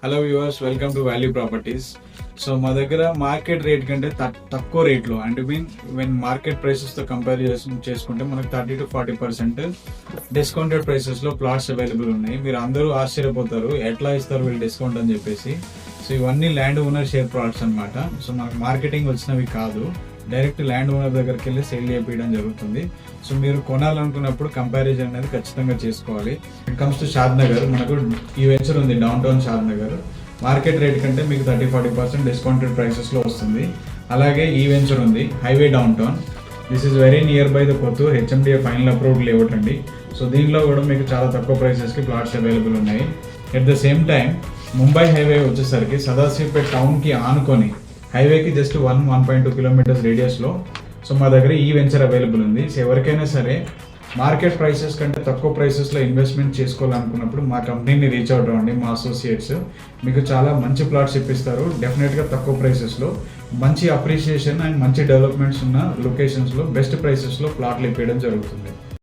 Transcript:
Hello viewers, welcome to value properties. So మా దగ్గర market rate కంటే తక్కువ రేట్లో అంటే వెన్ మార్కెట్ ప్రైసెస్తో కంపేర్ చేసుకుంటే మనకు 30-40% డిస్కౌంటెడ్ ప్రైసెస్లో ప్లాట్స్ అవైలబుల్ ఉన్నాయి. మీరు అందరూ ఆశ్చర్యపోతారు ఎట్లా ఇస్తారు వీళ్ళు డిస్కౌంట్ అని చెప్పేసి. సో ఇవన్నీ ల్యాండ్ ఓనర్ షేర్ ప్లాట్స్ అనమాట. సో మనకు మార్కెటింగ్ వచ్చినవి కాదు, డైరెక్ట్ ల్యాండ్ ఓనర్ దగ్గరికి వెళ్ళి సేల్ చేయించడం జరుగుతుంది. సో మీరు కొనాలనుకున్నప్పుడు కంపారిజన్ అనేది ఖచ్చితంగా చేసుకోవాలి. ఇట్ కమ్స్ టు షాద్ నగర్, మనకు ఈ వెంచర్ ఉంది డౌన్ టౌన్ షాద్ నగర్. మార్కెట్ రేట్ కంటే మీకు 30-40% డిస్కౌంటెడ్ ప్రైసెస్లో వస్తుంది. అలాగే ఈ వెంచర్ ఉంది highway down town. This is very near by the Kothur HMDA final approved layout అండి. సో దీనిలో కూడా మీకు చాలా తక్కువ ప్రైసెస్కి ప్లాట్స్ అవైలబుల్ ఉన్నాయి. At the same time Mumbai highway వచ్చేసరికి సదాశివపేట్ టౌన్కి ఆనుకొని హైవేకి జస్ట్ 1.2 కిలోమీటర్స్ రేడియస్లో సో మా దగ్గర ఈ వెంచర్ అవైలబుల్ ఉంది. సో ఎవరికైనా సరే మార్కెట్ ప్రైసెస్ కంటే తక్కువ ప్రైసెస్లో ఇన్వెస్ట్మెంట్ చేసుకోవాలనుకున్నప్పుడు మా కంపెనీని రీచ్ అవుట్ అవ్వండి. మా అసోసియేట్స్ మీకు చాలా మంచి ప్లాట్స్ ఇప్పిస్తారు. డెఫినెట్గా తక్కువ ప్రైసెస్లో మంచి అప్రిషియేషన్ అండ్ మంచి డెవలప్మెంట్స్ ఉన్న లొకేషన్స్లో బెస్ట్ ప్రైసెస్లో ప్లాట్లు ఇప్పించడం జరుగుతుంది.